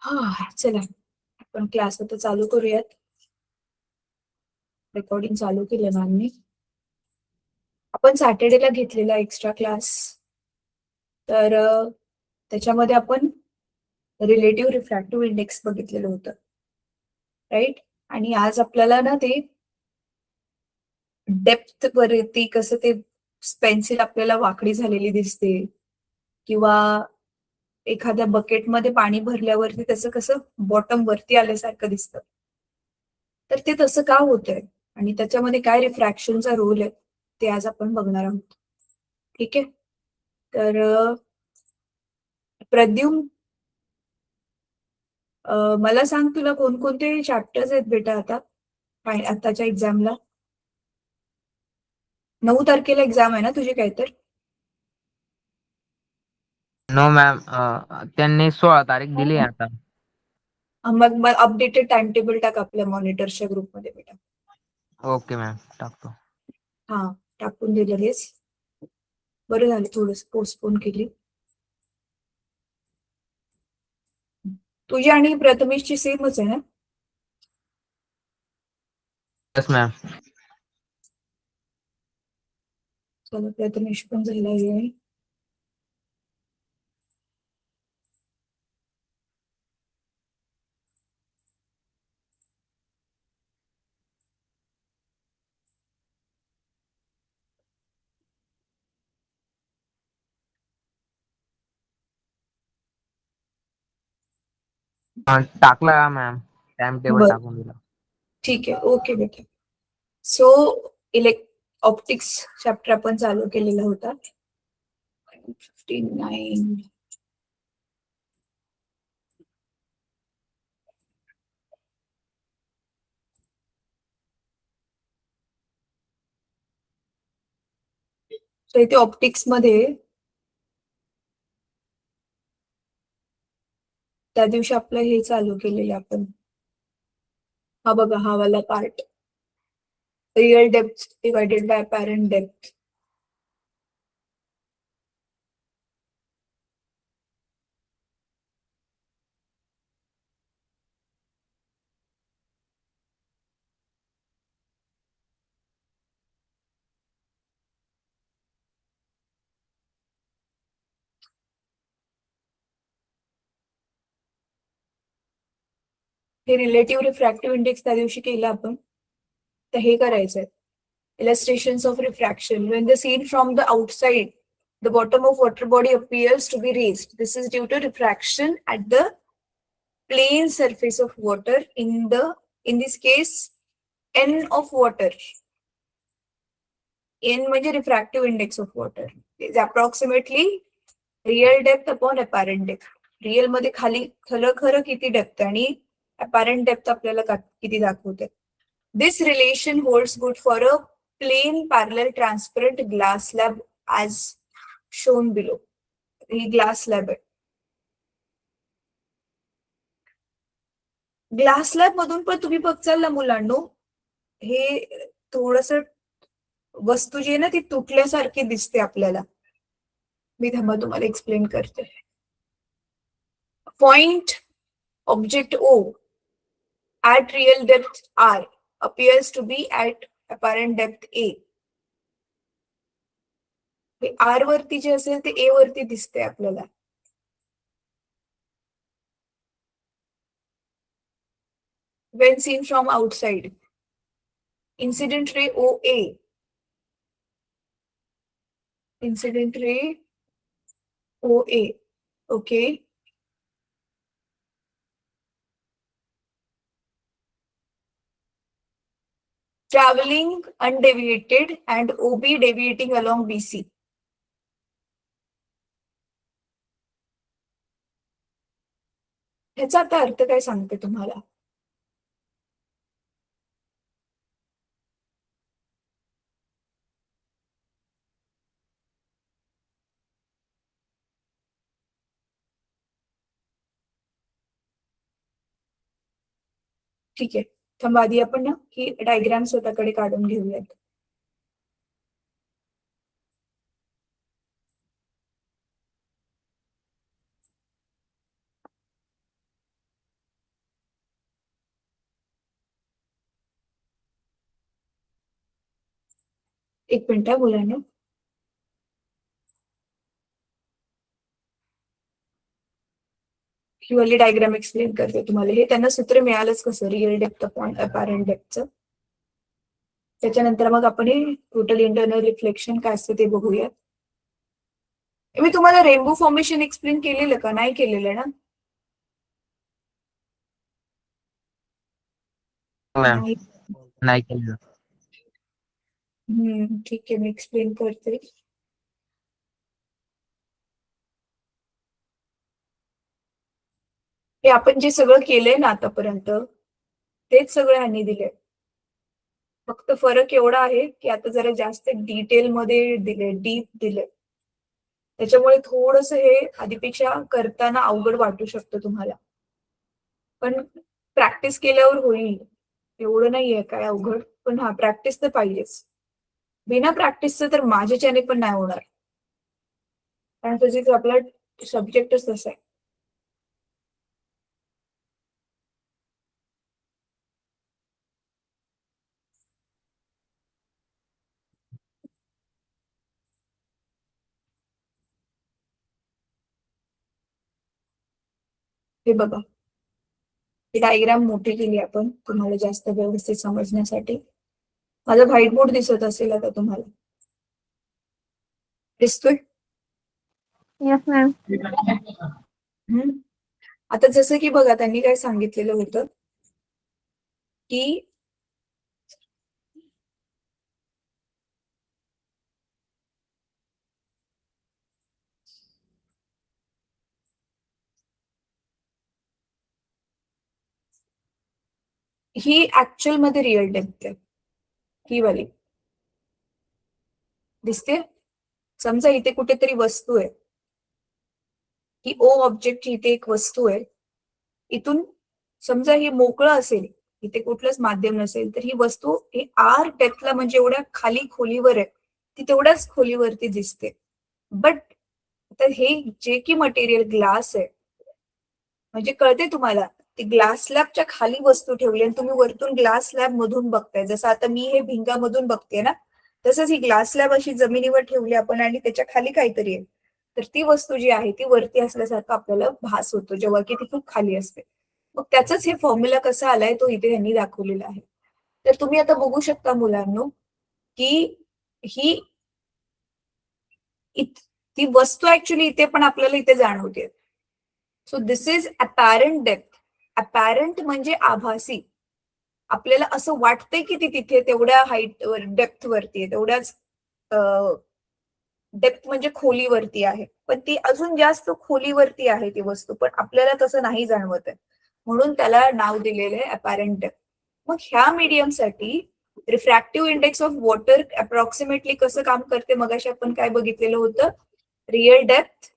हा चला आपण क्लास आता चालू करूयात. रेकॉर्डिंग चालू केलं मॅमनी. आपण सॅटर्डेला घेतलेला एक्स्ट्रा क्लास. तर त्याच्यामध्ये आपण रिलेटिव्ह रिफ्रॅक्टिव्ह इंडेक्स बघितलेलं होतं, राईट. आणि आज आपल्याला ना ते डेप्थ वरती कसं ते पेन्सिल आपल्याला वाकडी झालेली दिसते, किंवा एखाद्या बकेटमध्ये पाणी भरल्यावरती त्याचं कसं बॉटम वरती आल्यासारखं दिसतं. तर ते तसं का होतंय आणि त्याच्यामध्ये काय रिफ्रॅक्शनचा रोल आहे ते आज आपण बघणार आहोत. ठीक आहे. तर प्रद्युम, मला सांग तुला कोणकोणते चॅप्टर्स आहेत बेटा आता आताच्या एक्झामला? 9 तारखेला एक्झाम आहे ना तुझी काय तर? नो मॅम, त्यांनी 16 तारीख दिली आहे आता. मग अपडेटेड टाइम टेबल टाक आपल्या मॉनिटरच्या ग्रुपमध्ये बेटा. ओके मॅम, टाकतो. हा, टाकून दिलं हेच बरं झालं, थोडस पोस्टपोन केली. तुझी आणि प्रथमेशची सेमच आहे ना? Yes ma'am. चला प्रथमेश पण झाला आहे. टाकला मॅम, टाइम टेबल बर, टाकून दिला. ठीक आहे, ओके बेटा. सो ऑप्टिक्स चॅप्टर आपण चालू केलेला होता. 59. तर इथे ऑप्टिक्स मध्ये त्या दिवशी आपलं हे चालू केलेलं आपण. हा बघा, हा वाला part, real depth divided by apparent depth. हे रिलेटिव्ह रिफ्रॅक्टिव्ह इंडेक्स त्या दिवशी केलं आपण. तर हे करायचंय, illustrations of refraction. When the seen from the outside, the bottom of water body appears to be raised. This is due to refraction at the plane surface of water. In this case, n of water. n म्हणजे refractive index of water is approximately real depth upon apparent depth. Real मध्ये खाली खरं किती depth आणि अपॅरंट depth आपल्याला किती दाखवते. This relation holds good for a plane parallel transparent glass slab as shown below. ही ग्लास स्लॅब आहे. ग्लास स्लॅब मधून पण तुम्ही बघचाल ना मुलांनो, हे थोडस वस्तू जी आहे ना ती तुटल्यासारखी दिसते आपल्याला. मी थांबा तुम्हाला एक्सप्लेन करते. Point object O at real depth R appears to be at apparent depth A. R वरती जे असेल ते A वरती दिसते आपल्याला. When seen from outside, incident ray OA, incident ray OA, okay, traveling undeviated and OB deviating along BC. ह्याचा आता अर्थ काय सांगते तुम्हाला? ठीक आहे, थांबा आधी आपण ना ही डायग्राम स्वतःकडे काढून घेऊयात. एक मिनिट हा मुलांना. ही वाली डायग्राम एक्सप्लेन करते तुम्हाला. हे त्यांना सूत्र मिळालंच कसं, रिअल डेप्थ अपॉन अपॅरंट डेप्थचं. त्याच्यानंतर मग आपण हे टोटल इंटरनल रिफ्लेक्शन काय असतं ते बघूया. मी तुम्हाला रेनबो फॉर्मेशन एक्सप्लेन केलेलं का? नाही केलेलं ना? मॅम नाही. नाही केलं. ठीक आहे, मी एक्सप्लेन करते. हे आपण जे सगळं केलंय ना आतापर्यंत, तेच सगळं ह्यांनी दिलंय. फक्त फरक एवढा आहे की आता जरा जास्त डिटेल मध्ये दिले, डीप दिले. त्याच्यामुळे थोडस हे आधीपेक्षा करताना अवघड वाटू शकतं तुम्हाला, पण प्रॅक्टिस केल्यावर होईल. एवढं नाहीये काय अवघड, पण हा प्रॅक्टिस तर पाहिजेच. बिना प्रॅक्टिसचं तर माझ्याच्याने पण नाही होणार, कारण फिजिक्स आपला सब्जेक्टच तसा आहे. हे बघा, ही डायग्राम मोठी केली आपण तुम्हाला जास्त व्यवस्थित समजण्यासाठी. माझा व्हाईट बोर्ड दिसत असेल आता तुम्हाला, दिसतोय? Yes ma'am. आता जसं की बघा, त्यांनी काय सांगितलेलं होतं की ही ऍक्च्युअल मध्ये रिअल डेप्थ आहे, ही वाली दिसते. समजा इथे कुठेतरी वस्तू आहे, ही ओ ऑब्जेक्ट, इथे एक वस्तू आहे. इथून समजा हे मोकळं असेल, इथे कुठलंच माध्यम नसेल, तर ही वस्तू ही आर डेप्थला म्हणजे एवढ्या खाली खोलीवर आहे, ती तेवढ्याच खोलीवरती दिसते. बट आता हे जे की मटेरियल ग्लास आहे, म्हणजे कळते तुम्हाला, ती ग्लास स्लॅबच्या खाली वस्तू ठेवली आणि तुम्ही वरतून ग्लास स्लॅब मधून बघताय. जसं आता मी हे भिंगामधून बघते ना, तसंच ही ग्लास स्लॅब अशी जमिनीवर ठेवली आपण आणि त्याच्या खाली काहीतरी आहे, तर ती वस्तू जी आहे ती वरती असल्यासारखं आपल्याला भास होतो, जेव्हा की ती खूप खाली असते. मग त्याचाच हे फॉर्म्युला कसा आलाय तो इथे त्यांनी दाखवलेला आहे. तर तुम्ही आता बघू शकता मुलांनो, की ही ती वस्तू ऍक्च्युली इथे पण आपल्याला इथे जाणवते. So this is apparent depth. Apparent म्हणजे आभासी. आपल्याला असं वाटतंय की ती तिथे तेवढ्या हाईट वर, डेप्थ वरती आहे, तेवढ्याच डेप्थ म्हणजे खोलीवरती आहे, पण ती अजून जास्त खोलीवरती आहे ती वस्तू, पण आपल्याला तसं नाही जाणवत आहे. म्हणून त्याला नाव दिलेलं आहे अपॅरंट डेप्थ. मग ह्या मीडियमसाठी refractive index of water approximately कसं काम करते, मगाशी आपण काय बघितलेलं होतं, real depth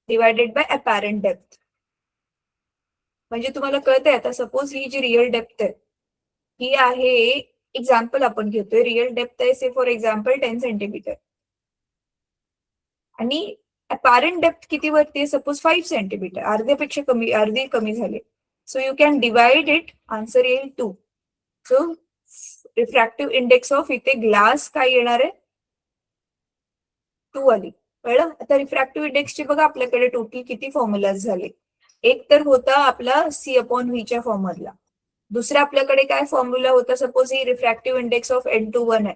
divided by apparent depth. म्हणजे तुम्हाला कळतंय आता, सपोज ही जी रिअल डेप्थ आहे ही आहे, एक्झाम्पल आपण घेतोय, रिअल डेप्थ आहे से फॉर एक्झाम्पल 10 सेंटीमीटर आणि अपॅरंट डेप्थ किती वरती आहे, सपोज 5 सेंटीमीटर, अर्ध्यापेक्षा कमी, अर्धी कमी झाले. So you can divide it, answer येईल 2. सो रिफ्रॅक्टिव्ह इंडेक्स ऑफ इथे ग्लास काय येणार आहे, 2 आली. कळलं? आता रिफ्रॅक्टिव्ह इंडेक्सचे बघा आपल्याकडे टोटल किती फॉर्म्युलाज झाले. एक तर होता आपला C/V च्या फॉर्म मधला, दुसरा आपल्याकडे काय फॉर्म्युला होता, suppose he refractive index of N21 आहे,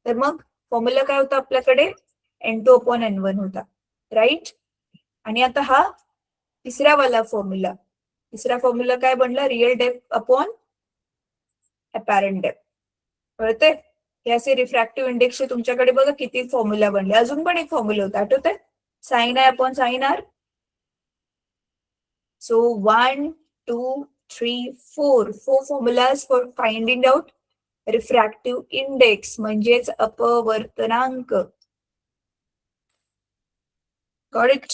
तर मग फॉर्म्युला काय होता आपल्याकडे, N2/N1 होता, राईट. आणि आता हा तिसरा वाला फॉर्म्युला, तिसरा फॉर्म्युला काय बनला, real depth upon apparent depth. कळतंय? हे असे रिफ्रॅक्टिव्ह इंडेक्सचे तुमच्याकडे बघा किती फॉर्म्युला बनले. अजून पण एक फॉर्म्युला होता, आठवत आहे, sine I upon sine r. So 1, 2, 3, 4 formulas for finding out refractive index म्हणजेच अपवर्तनांक. Got it?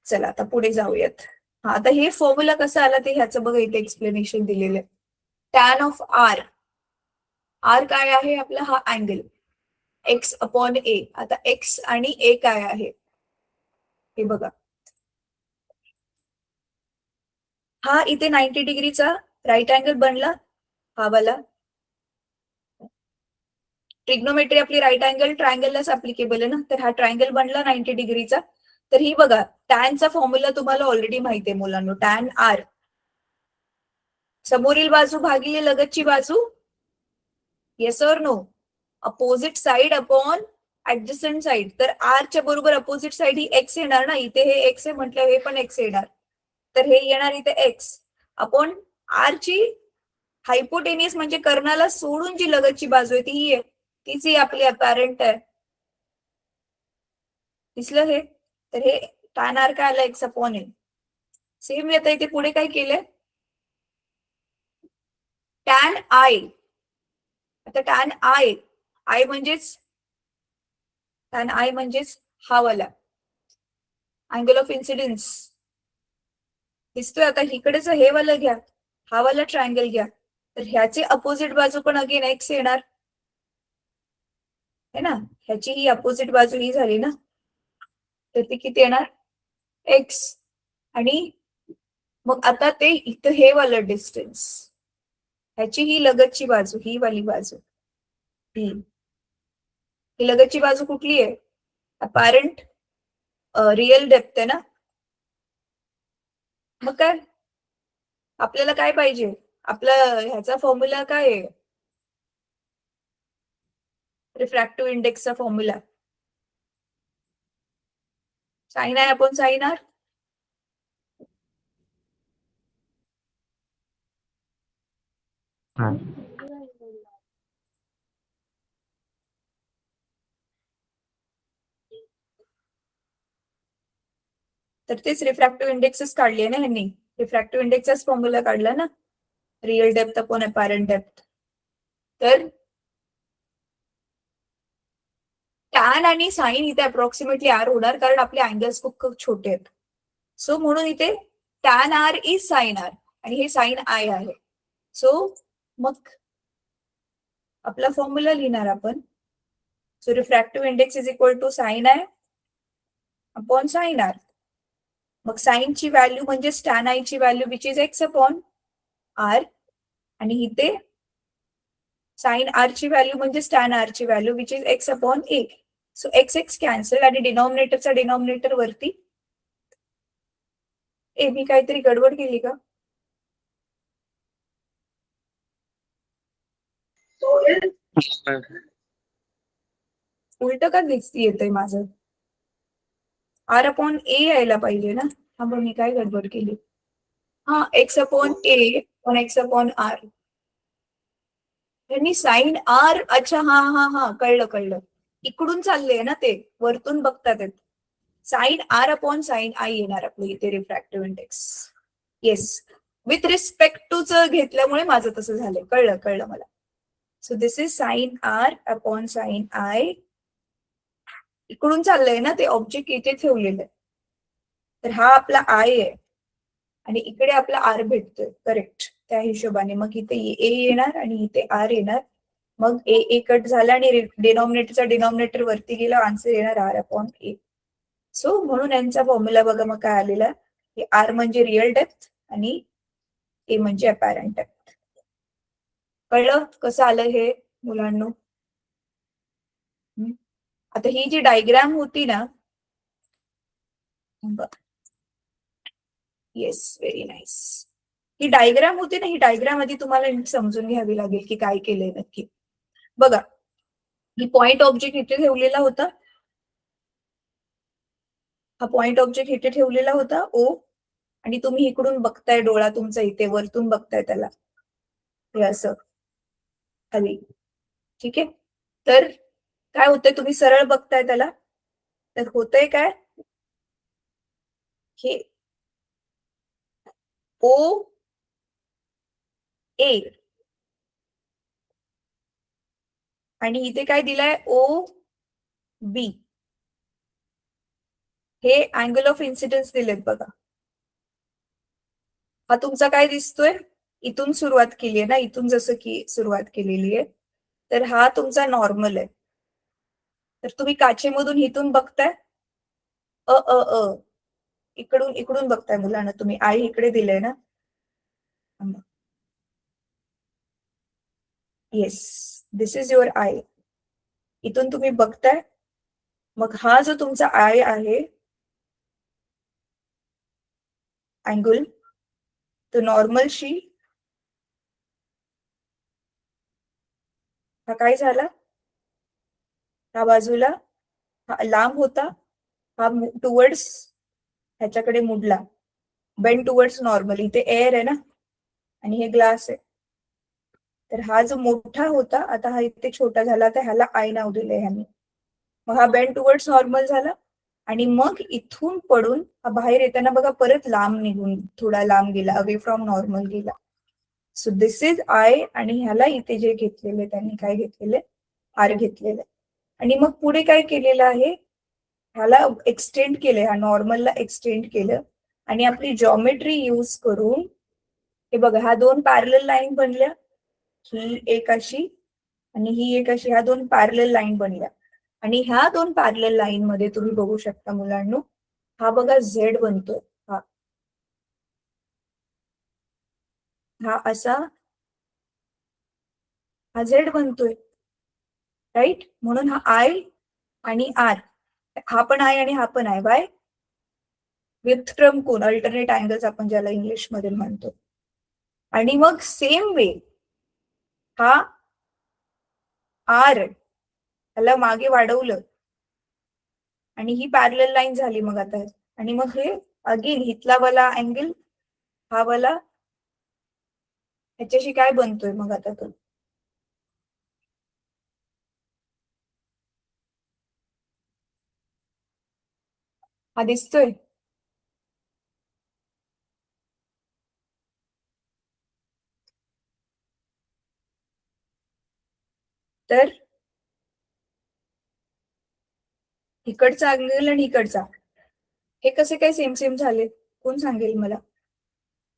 चला आता पुढे जाऊयात. हा, आता हे फॉर्म्युला कसं आला ते ह्याचं बघा इथे एक्सप्लेनेशन दिलेलं आहे. टॅन ऑफ आर, आर काय आहे आपला, हा अँगल एक्स अपॉन ए. आता एक्स आणि ए काय आहे हे बघा, हा इथे 90 डिग्रीचा राईट अँगल बनला, हा वाला. ट्रिग्नोमेट्री आपली राईट अँगल ट्रायंगललाच ऍप्लिकेबल आहे ना. तर हा ट्रायंगल बनला 90 डिग्रीचा. तर ही बघा टॅनचा फॉर्म्युला तुम्हाला ऑलरेडी माहिती आहे मुलांनो. टॅन आर समोरील बाजू भागिले लगतची बाजू. Yes or no? Opposite side upon adjacent side. तर आर च्या बरोबर अपोजिट साइड ही एक्स येणार ना. इथे हे एक्स आहे म्हटलं हे पण एक्स येणार. तर हे येणार इथे एक्स अपॉन आर ची हायपोटेनियस म्हणजे कर्णाला सोडून जी लगतची बाजू आहे ती ही आहे. तीच ही आपली अपॅरंट आहे. दिसलं हे? तर हे टॅन आर काय आलं एक्स अपॉन ए. सेम आता इथे पुढे काय केलंय टॅन आय. आता टॅन आय आय म्हणजेच टॅन आय म्हणजेच हा वाला अँगल ऑफ इन्सिडेन्स दिसतोय. आता इकडेच हे वाला घ्या, हा वाला ट्रायंगल घ्या. तर ह्याची अपोजिट बाजू पण अगेन एक्स येणार है ना. ह्याची ही अपोजिट बाजू ही झाली ना. तर ती किती येणार एक्स. आणि मग आता ते इथं हे वालं डिस्टन्स ह्याची ही लगतची बाजू ही वाली बाजू ही लगतची बाजू कुठली आहे अपॅरंट रिअल डेप्थ आहे ना. मग काय आपल्याला काय पाहिजे आपला ह्याचा फॉर्म्युला काय आहे रिफ्रॅक्टिव्ह इंडेक्सचा formula sine I upon sine R. हा. तर तेच रिफ्रॅक्टिव्ह इंडेक्सच काढली ना ह्यांनी. रिफ्रॅक्टिव्ह इंडेक्सचाच फॉर्म्युला काढला ना real depth upon apparent depth. तर टॅन आणि साइन इथे अप्रॉक्सिमेटली आर होणार कारण आपले अँगल्स खूप खूप छोटे आहेत. सो म्हणून इथे tan r is sine r आणि हे साइन आय आहे. सो मग आपला फॉर्म्युला लिहिणार आपण. So refractive index is equal to sine I upon sine r. मग साइनची व्हॅल्यू म्हणजे टॅन आय ची value which is x upon r आणि इथे साइन आर ची व्हॅल्यू म्हणजे टॅन आर ची value which is x upon a. So x x cancel आणि डिनॉमिनेटरचा डिनॉमिनेटर वरती. ए मी काहीतरी गडबड केली का? उलट का दिसती येतंय माझं आर अपॉन ए यायला पाहिजे ना. हा मग मी काय गडबड केली. हा एक्स अपॉन ए पण एक्स अपॉन आर. त्यांनी साइन आर अच्छा हा हा हा कळलं कळलं. इकडून चाललंय ना ते वरतून बघतात आहेत. Sine r upon sine i येणार आपलं इथे refractive index. Yes with respect to च घेतल्यामुळे माझं तसं झालंय. कळलं कळलं मला. So this is sine r upon sine i. इकडून चाललंय ना ते ऑब्जेक्ट इथे ठेवलेलं आहे. तर हा आपला आय आहे आणि इकडे आपला आर भेटतोय करेक्ट त्या हिशोबाने. मग इथे ए येणार आणि इथे आर येणार. मग ए कट झाला आणि डिनॉमिनेटरचा डिनॉमिनेटर वरती गेला. आन्सर येणार आर अपॉन ए. सो म्हणून यांचा फॉर्म्युला बघा मग काय आलेला. आर म्हणजे रिअल डेप्थ आणि ए म्हणजे अपॅरंट डेप्थ. कळलं कसं आलं हे मुलांना? आता ही जी डायग्राम होती ना येस व्हेरी नाईस. ही डायग्राम होती ना ही डायग्राम आधी तुम्हाला समजून घ्यावी लागेल की काय केलंय नक्की. बघा ही पॉइंट ऑब्जेक्ट इथे ठेवलेला होता. हा पॉइंट ऑब्जेक्ट इथे ठेवलेला होता ओ आणि तुम्ही इकडून बघताय डोळा तुमचा इथे वरतून बघताय त्याला हे असं खाली. ठीक आहे. तर काय होतंय तुम्ही सरळ बघताय त्याला तर होतंय काय हे ओ ए आणि इथे काय दिलंय ओ बी. हे अँगल ऑफ इन्सिडन्स दिलेत बघा. हा तुमचा काय दिसतोय इथून सुरुवात केली आहे ना इथून जसं की सुरुवात केलेली आहे. तर हा तुमचा नॉर्मल आहे. तर तुम्ही काचेमधून इथून बघताय अ अ अ इकडून इकडून बघताय मुलांना तुम्ही आय इकडे दिलंय ना. Yes this is your I. इथून तुम्ही बघताय, मग हा जो तुमचा आय आहे अँगल, तो नॉर्मलशी हा काय झाला, हा बाजूला हा लांब होता, हा टुवर्ड्स ह्याच्याकडे मुडला, बेंड टुवर्ड्स नॉर्मल. इथे एअर आहे ना आणि हे ग्लास आहे, तर हा जो मोठा होता आता हा इथे छोटा झाला, तर ह्याला आय नाव दिलंय ह्याने. मग हा बेंड टुवर्ड्स नॉर्मल झाला आणि मग इथून पडून हा बाहेर येताना बघा परत लांब निघून थोडा लांब गेला, अवे फ्रॉम नॉर्मल गेला. सो दिस इज आय आणि ह्याला इथे जे घेतलेले त्यांनी काय घेतलेले, आर घेतलेले. आणि मग पुढे काय केलेलं आहे, ह्याला एक्सटेंड केलं, ह्या नॉर्मलला एक्सटेंड केलं आणि आपली जॉमेट्री यूज करून हे बघा, ह्या दोन पॅरलल लाईन बनल्या, ही एक अशी आणि ही एक अशी, ह्या दोन पॅरलल लाईन बनल्या. आणि ह्या दोन पॅरलल लाईन मध्ये तुम्ही बघू शकता मुलांनो, हा बघा झेड बनतोय, हा असा हा झेड बनतोय, राईट. म्हणून हा आय आणि आर, हा पण आहे आणि हा पण आहे. बाय व्युत्क्रम कोन, अल्टरनेट अँगल्स आपण ज्याला इंग्लिश मध्ये म्हणतो. आणि मग सेम वे हा आर ह्याला मागे वाढवलं आणि ही पॅरलल लाईन झाली मग आता. आणि मग हे अगेन इथला वाला अँगल हा वाला ह्याच्याशी काय बनतोय मग आता तो, हा दिसतोय. तर इकडचा अँगल आणि इकडचा हे कसे काय सेम सेम झाले, कोण सांगेल मला.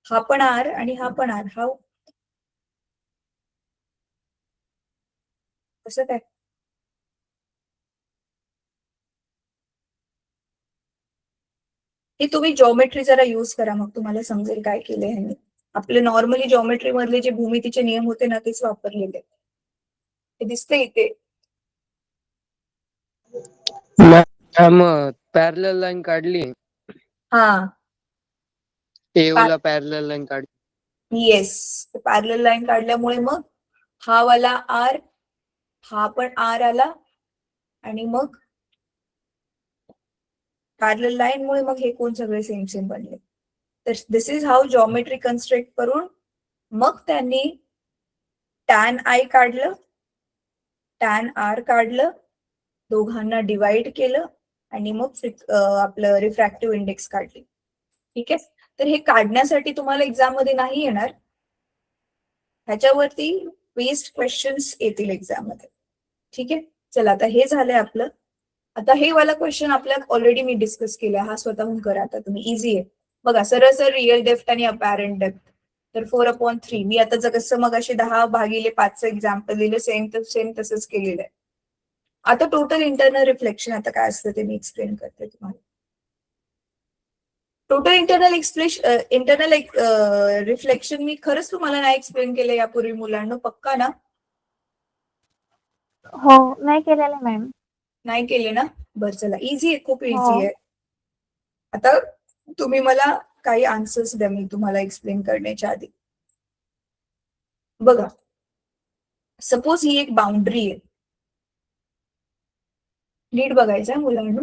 हा पण आर आणि हा पण आर, हा कसं काय. हे तुम्ही जॉमेट्री जरा यूज करा, मग तुम्हाला समजेल काय केलंय ह्यांनी. आपले नॉर्मली जॉमेट्री मधले जे भूमितीचे नियम होते ना, तेच वापरलेले. हे दिसतंय इथे. मग पॅरलल लाईन काढली, हा एओला पॅरलल लाईन काढली. येस, पॅरलल लाईन काढल्यामुळे मग हा वाला आर, हा पण आर आला आणि मग पॅरलल लाईन मुळे मग हे कोण सगळे सेम सेम बनले. तर दिस इज हाऊ जॉमेट्री कन्स्ट्रक्ट करून मग त्यांनी टॅन आय काढलं, टॅन आर काढलं, दोघांना डिवाइड केलं आणि मग आपलं रिफ्रॅक्टिव्ह इंडेक्स काढली. ठीक आहे. तर हे काढण्यासाठी तुम्हाला एक्झाम मध्ये नाही येणार, ह्याच्यावरती बेस्ड क्वेश्चन्स येतील एक्झाम मध्ये. ठीक आहे. चला आता हे झालंय आपलं. आता हे वाला क्वेश्चन आपल्या ऑलरेडी मी डिस्कस केला, हा स्वतःहून करा आता तुम्ही, इझी आहे. बघा, सरळ सर रिअल डेप्थ आणि अपॅरंट डेप्थ. तर 4/3 मी आता कसं मग असे 10/5चं एक्झाम्पल दिलं, सेम तसंच केलेलं आहे. आता टोटल इंटरनल रिफ्लेक्शन आता काय असतं ते मी एक्सप्लेन करते तुम्हाला. टोटल इंटरनल रिफ्लेक्शन मी खरंच तुम्हाला नाही एक्सप्लेन केलं यापूर्वी मुलांना, पक्का ना. हो, नाही केलेलं मॅम. नाही केले ना. बरं चला, इझी आहे, खूप हो. इझी आहे. आता तुम्ही मला काही आन्सर्स द्या मी तुम्हाला एक्सप्लेन करण्याच्या आधी. बघा, सपोज ही एक बाउंड्री आहे, नीट बघायचं मुलांना.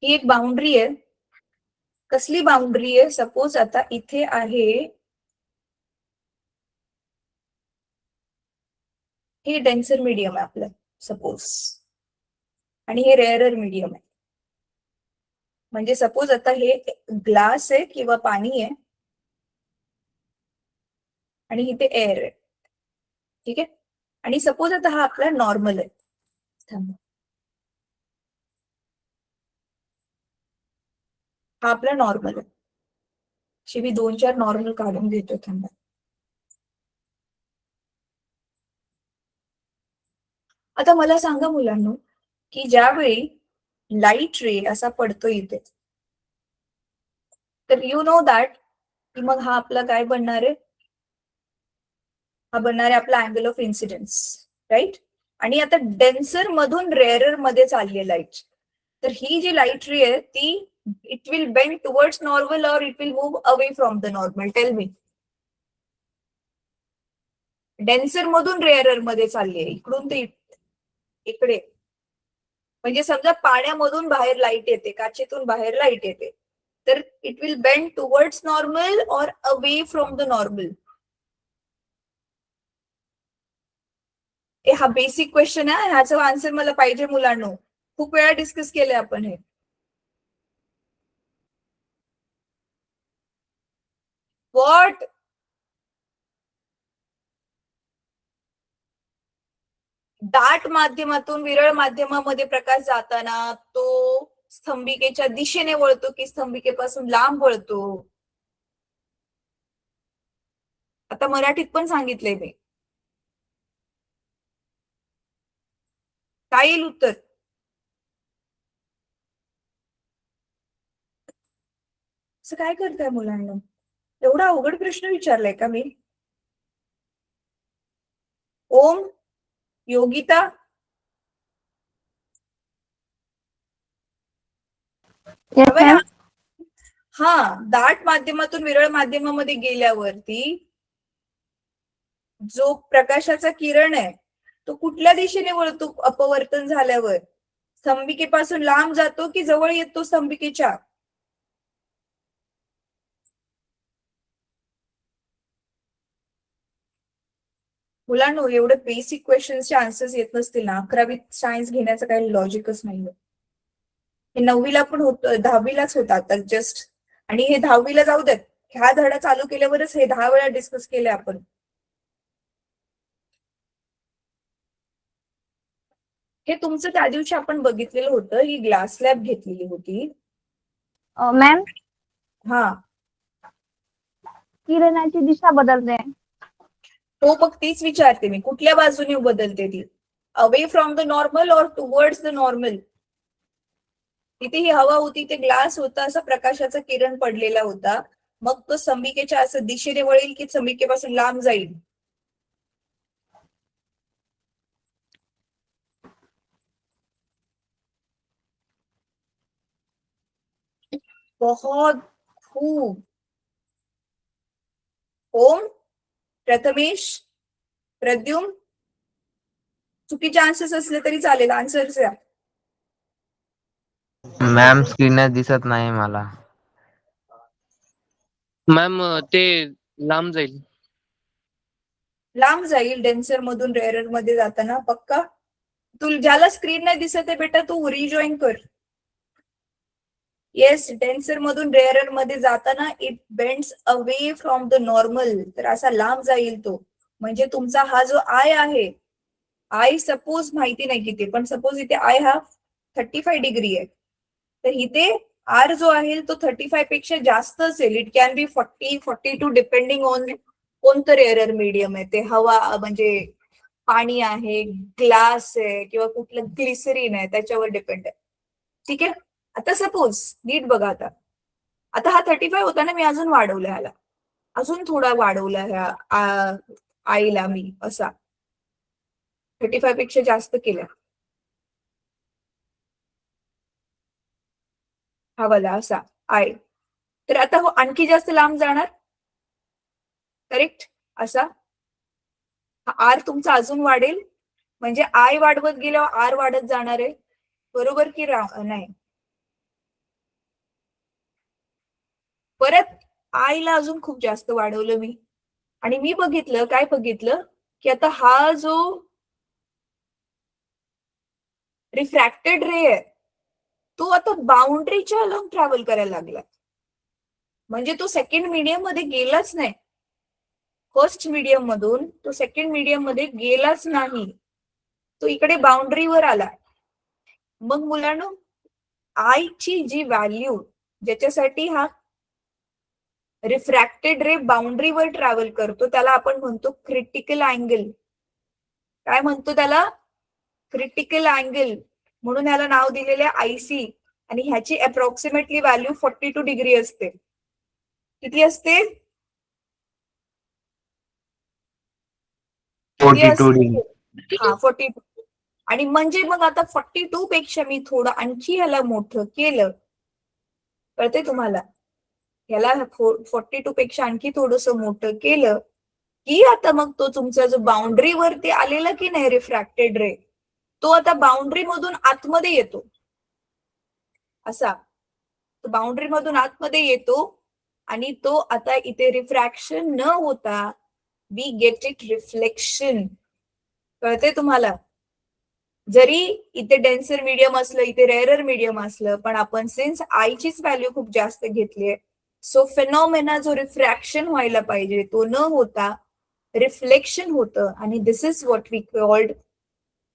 ही एक बाउंड्री आहे. कसली बाउंड्री आहे, सपोज आता इथे आहे, हे डेन्सर मीडियम आहे आपलं सपोज, आणि हे रेअरर मीडियम आहे. म्हणजे सपोज आता हे ग्लास आहे किंवा पाणी आहे आणि इथे एअर आहे. ठीक आहे. आणि सपोज आता हा आपला नॉर्मल आहे, हा आपला नॉर्मल आहे. अशी मी 2-4 नॉर्मल काढून घेतो, थांबा. आता मला सांगा मुलांनो, की ज्यावेळी लाईट रे असा पडतो इथे, तर यू नो दॅट की मग हा आपला काय बनणार आहे, हा बनणार आहे आपला अँगल ऑफ इन्सिडेन्स, राईट. आणि आता डेन्सर मधून रेअरर मध्ये चालली लाईट. तर ही जी लाईट रे आहे ती it will bend towards normal और it will move away from the normal. Tell me. Denser मधून रेअरर मध्ये चालली आहे, इकडून ते इकडे. म्हणजे समजा पाण्यामधून बाहेर लाईट येते, काचेतून बाहेर लाईट येते, तर it will bend towards normal और अवे फ्रॉम द नॉर्मल. हा बेसिक क्वेश्चन आहे, ह्याचं आन्सर मला पाहिजे मुलांनो. खूप वेळा डिस्कस केले आपण हे. व्हॉट? दाट माध्यमातून विरळ माध्यमामध्ये प्रकाश जाताना तो स्तंभिकेच्या दिशेने वळतो की स्तंभिकेपासून लांब वळतो? आता मराठीत पण सांगितलंय मी. काय येईल उत्तर? असं काय करताय मुलांना? एवढा अवघड प्रश्न विचारलाय का मी? ओम, योगिता, Yes, अभय, ma'am. हा, दाट माध्यमातून विरळ माध्यमामध्ये गेल्यावरती जो प्रकाशाचा किरण आहे तो कुठल्या दिशेने वळतो अपवर्तन झाल्यावर? स्तंभिकेपासून लांब जातो की जवळ येतो स्तंभिकेच्या? मुलांनो, एवढे बेसिक क्वेश्चन्सचे आन्सर्स येत नसतील ना, 11वीत सायन्स घेण्याचं काही लॉजिकच नाहीये. हे 9वीला पण होत, 10वीलाच होत आता जस्ट. आणि हे 10वीला जाऊ देत, ह्या धडा चालू केल्यावरच हे 10 वेळा डिस्कस केले आपण. हे तुमचं त्या दिवशी आपण बघितलेलं होतं, ही ग्लास लॅब घेतलेली होती. मॅम, हा, किरणाची दिशा बदलते. तो मग तीच विचारते मी, कुठल्या बाजूने बदलते ती? अवे फ्रॉम द नॉर्मल और टुवर्ड्स द नॉर्मल? तिथे ही हवा होती, ते ग्लास होता, असा प्रकाशाचा किरण पडलेला होता. मग तो स्तंभिकेच्या असं दिशेने वळेल की स्तंभिकेपासून लांब जाईल? बहुत खूप. ओम, प्रथमेश, प्रद्युम, चुकीचे आन्सर्स असले तरी चालेल, आन्सर्स द्या. मॅम स्क्रीनच दिसत नाही मला. मॅम ते लांब जाईल. लांब जाईल डेन्सर मधून रेअरर मध्ये जाताना? पक्का? तू ज्याला स्क्रीन नाही दिसत आहे बेटा, तू रिजॉईन कर. येस, डेन्सर मधून रेअरर मध्ये जाताना it bends away from the normal. तर असा लांब जाईल तो. म्हणजे तुमचा हा जो आय आहे, आय सपोज माहिती नाही किती, पण सपोज इथे आय हा 35 डिग्री आहे, तर इथे आर जो आहे तो 35 पेक्षा जास्त असेल. It can be 40, 42 depending on कोणतं रेअरर मीडियम आहे ते. हवा म्हणजे पाणी आहे, ग्लास आहे, किंवा कुठलं ग्लिसरीन आहे, त्याच्यावर डिपेंड आहे. ठीक आहे. आता सपोज नीट बघा, आता हा 35 होता ना, मी अजून वाढवला ह्याला, अजून थोडा वाढवला ह्या आईला मी, असा 35 पेक्षा जास्त केला हा वाला असा आय. तर आता हो आणखी जास्त लांब जाणार. करेक्ट. असा आर तुमचा अजून वाढेल, म्हणजे आय वाढवत गेल्यावर आर वाढत जाणार आहे. बरोबर की नाही? परत आयला अजून खूप जास्त वाढवलं मी, आणि मी बघितलं, काय बघितलं की आता हा जो रिफ्रॅक्टेड रे आहे तो आता बाउंड्रीच्या अलॉंग ट्रॅव्हल करायला लागला. म्हणजे तो सेकंड मीडियम मध्ये गेलाच नाही. फर्स्ट मीडियम मधून तो सेकंड मीडियम मध्ये गेलाच नाही, तो इकडे बाउंड्रीवर आला. मग मुलांनो, आय ची जी व्हॅल्यू ज्याच्यासाठी हा रिफ्रॅक्टेड रे बाउंड्रीवर ट्रॅव्हल करतो त्याला आपण म्हणतो क्रिटिकल अँगल. काय म्हणतो त्याला? Critical angle. म्हणून ह्याला नाव दिलेले आयसी. आणि ह्याची अप्रॉक्सिमेटली व्हॅल्यू 42 डिग्री असते. किती असते? 42 डिग्री. हा, 42. आणि म्हणजे मग आता 42 पेक्षा मी थोडं आणखी ह्याला मोठं केलं, कळते तुम्हाला? ह्याला 42 पेक्षा आणखी थोडस मोठं केलं की आता मग तो तुमचा जो बाउंड्री वरती आलेला की नाही रिफ्रॅक्टेड रे, तो आता बाउंड्री मधून आतमध्ये येतो. असा तो बाउंड्री मधून आतमध्ये येतो आणि तो आता इथे रिफ्रॅक्शन न होता वी गेट इट रिफ्लेक्शन. कळते तुम्हाला? जरी इथे डेन्सर मीडियम असलं, इथे रेअरर मीडियम असलं, पण आपण सिन्स आयचीच व्हॅल्यू खूप जास्त घेतलीये, सो फेनॉमेना जो रिफ्रॅक्शन व्हायला पाहिजे तो न होता रिफ्लेक्शन होतं. आणि this is what we called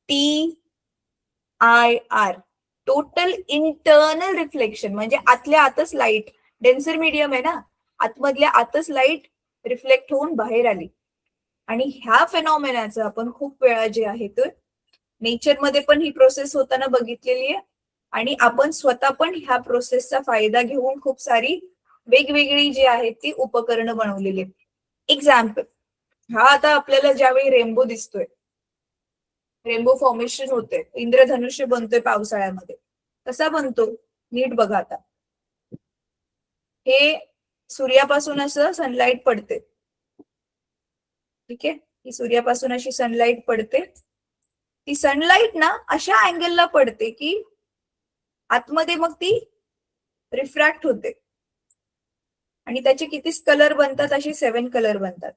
TIR, total internal reflection. म्हणजे आतल्या आतच लाईट, डेन्सर मीडियम आहे ना, आतमधल्या आतच लाईट रिफ्लेक्ट होऊन बाहेर आली. आणि ह्या फेनॉमेनाचं आपण खूप वेळा जे आहे ते नेचरमध्ये पण ही प्रोसेस होताना बघितलेली आहे आणि आपण स्वतः पण ह्या प्रोसेसचा फायदा घेऊन खूप सारी वेगवेगळी जी आहेत ती उपकरणं बनवलेली आहेत. एक्झाम्पल, हा आता आपल्याला ज्यावेळी रेनबो दिसतोय, रेनबो फॉर्मेशन होते, इंद्रधनुष्य बनतोय पावसाळ्यामध्ये, कसा बनतो नीट बघा. आता हे सूर्यापासून असं सनलाईट पडते, ठीक आहे, ही सूर्यापासून अशी सनलाईट पडते. ती सनलाईट ना अशा अँगलला पडते की आतमध्ये मग ती रिफ्रॅक्ट होते आणि त्याचे किती कलर बनतात, असे 7 कलर बनतात.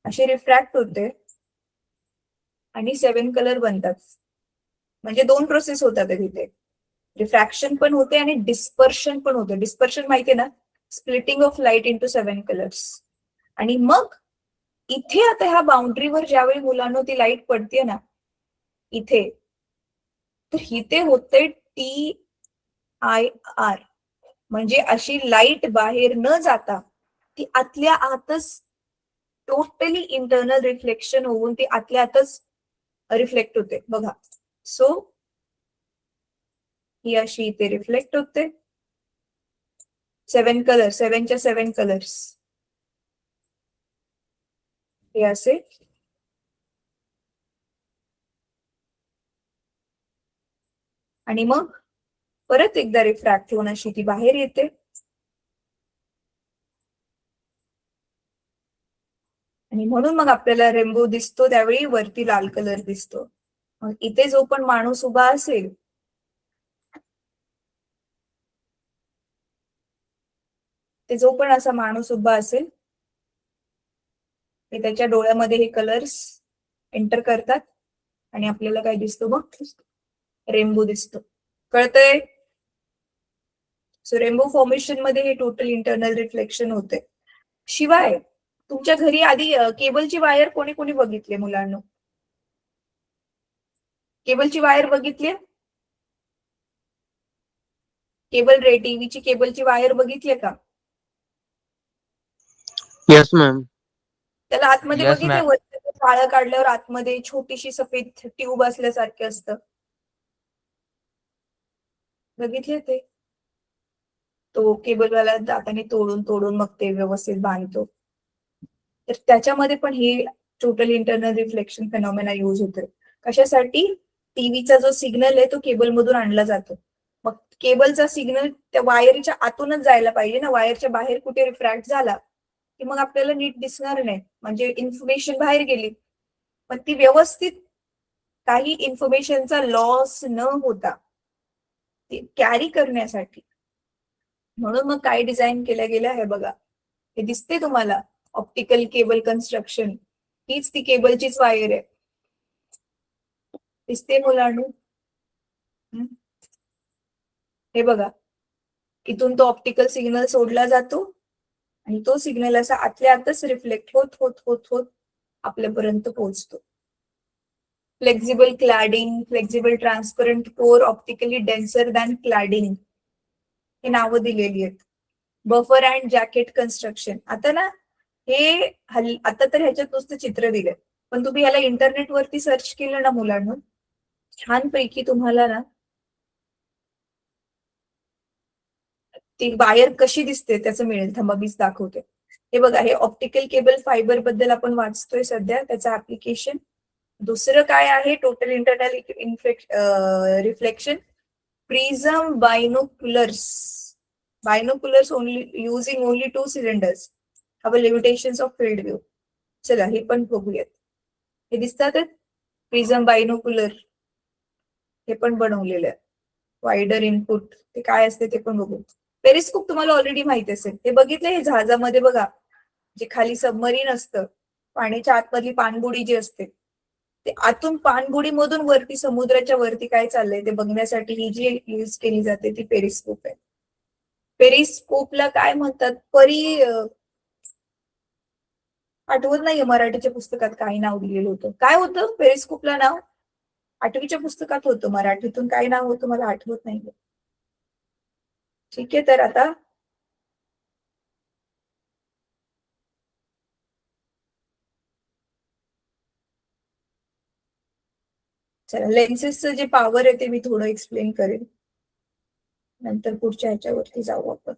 असे रिफ्रॅक्ट होते आणि 7 कलर बनतात. म्हणजे 2 प्रोसेस होतात तिथे, रिफ्रॅक्शन पण होते आणि डिस्पर्शन पण होते. डिस्पर्शन माहितीये ना, splitting of light into 7 colours. आणि मग इथे आता ह्या बाउंड्रीवर ज्यावेळी मुलांना ती लाईट पडते ना इथे, तर इथे होते TIR. म्हणजे अशी लाईट बाहेर न जाता ती आतल्या आतच टोटली इंटरनल रिफ्लेक्शन होऊन ती आतल्या आतच रिफ्लेक्ट होते बघा. सो ही अशी इथे रिफ्लेक्ट होते, 7 कलर, 7च्या 7 कलर्स हे असे. आणि मग परत एकदा रिफ्रॅक्ट होऊन अशी ती बाहेर येते. आणि म्हणून मग आपल्याला रेनबो दिसतो त्यावेळी वरती लाल कलर दिसतो. मग इथे जो पण माणूस उभा असेल, ते जो पण असा माणूस उभा असेल ते त्याच्या डोळ्यामध्ये हे कलर्स एंटर करतात आणि आपल्याला काय दिसतो मग रेनबो दिसतो. कळतंय? सो रेनबो फॉर्मेशन मध्ये हे टोटल इंटरनल रिफ्लेक्शन होते. शिवाय तुमच्या घरी आधी केबलची वायर कोणी कोणी बघितली मुलांना? केबलची वायर बघितली? केबल रे, टीव्हीची केबलची वायर बघितली का? Yes ma'am. त्याला आतमध्ये Yes, बघितलं, ma'am. वरती काळं काढल्यावर आतमध्ये छोटीशी सफेद ट्यूब असल्यासारखे असतं, बघितले ते? तो केबलवाला दाताने तोडून तोडून मग ते व्यवस्थित बांधतो. तर त्याच्यामध्ये पण हे total internal reflection phenomena use होते. कशासाठी? टीव्हीचा जो सिग्नल आहे तो केबल मधून आणला जातो. मग केबलचा सिग्नल त्या वायरच्या आतूनच जायला पाहिजे ना, वायरच्या बाहेर कुठे रिफ्रॅक्ट झाला की मग आपल्याला नीट दिसणार नाही, म्हणजे इन्फॉर्मेशन बाहेर गेली. पण ती व्यवस्थित काही इन्फॉर्मेशनचा लॉस न होता ती कॅरी करण्यासाठी म्हणून मग काय डिझाईन केल्या गेल्या आहे बघा. हे दिसते तुम्हाला ऑप्टिकल केबल कन्स्ट्रक्शन, हीच ती केबलचीच वायर आहे, दिसते मुलांनो? हे बघा, इथून तो ऑप्टिकल सिग्नल सोडला जातो आणि तो सिग्नल असा आतल्या आतच रिफ्लेक्ट होत होत होत होत आपल्यापर्यंत पोहोचतो. Flexible cladding, flexible transparent core, optically denser than cladding, हे नावं दिलेली आहेत. Buffer and jacket construction. आता ना हे आता तर ह्याच्यात नुसतं चित्र दिलंय, पण तुम्ही ह्याला इंटरनेट वरती सर्च केलं ना मुलांना, छानपैकी तुम्हाला ना ती वायर कशी दिसते त्याचं मिळेल. थांबा मीच दाखवते. हे बघा, हे ऑप्टिकल केबल फायबर बद्दल आपण वाचतोय सध्या, त्याचं ऍप्लिकेशन. दुसरं काय आहे total internal reflection? Prism binoculars. Binoculars only using only 2 cylinders have a limitations of field view. चला हे पण बघूयात. हे दिसतात प्रिझम बायनोक्युलर, हे पण बनवलेलं आहे. वायडर इनपुट ते काय असते ते पण बघू. पेरिस्कोप तुम्हाला ऑलरेडी माहिती असेल, हे बघितलं हे जहाजामध्ये बघा, जे खाली सबमरीन असतं, पाण्याच्या आतमधली पाणबुडी जी असते, ते आतून पाणबुडी मधून वरती समुद्राच्या वरती काय चाललंय ते बघण्यासाठी ही जी यूज केली जाते ती पेरिस्कोप आहे. पेरिस्कोपला काय म्हणतात? आठवत नाहीये मराठीच्या पुस्तकात काय नाव दिलेलं होतं. काय होतं पेरिस्कोपला नाव? 8वीच्या पुस्तकात होतं, मराठीतून काय नाव होतं मला आठवत नाहीये. ठीक आहे, तर आता चला लेन्सेसचं जे पॉवर आहे ते मी थोडं एक्सप्लेन करेन, नंतर पुढच्या ह्याच्यावरती जाऊ आपण.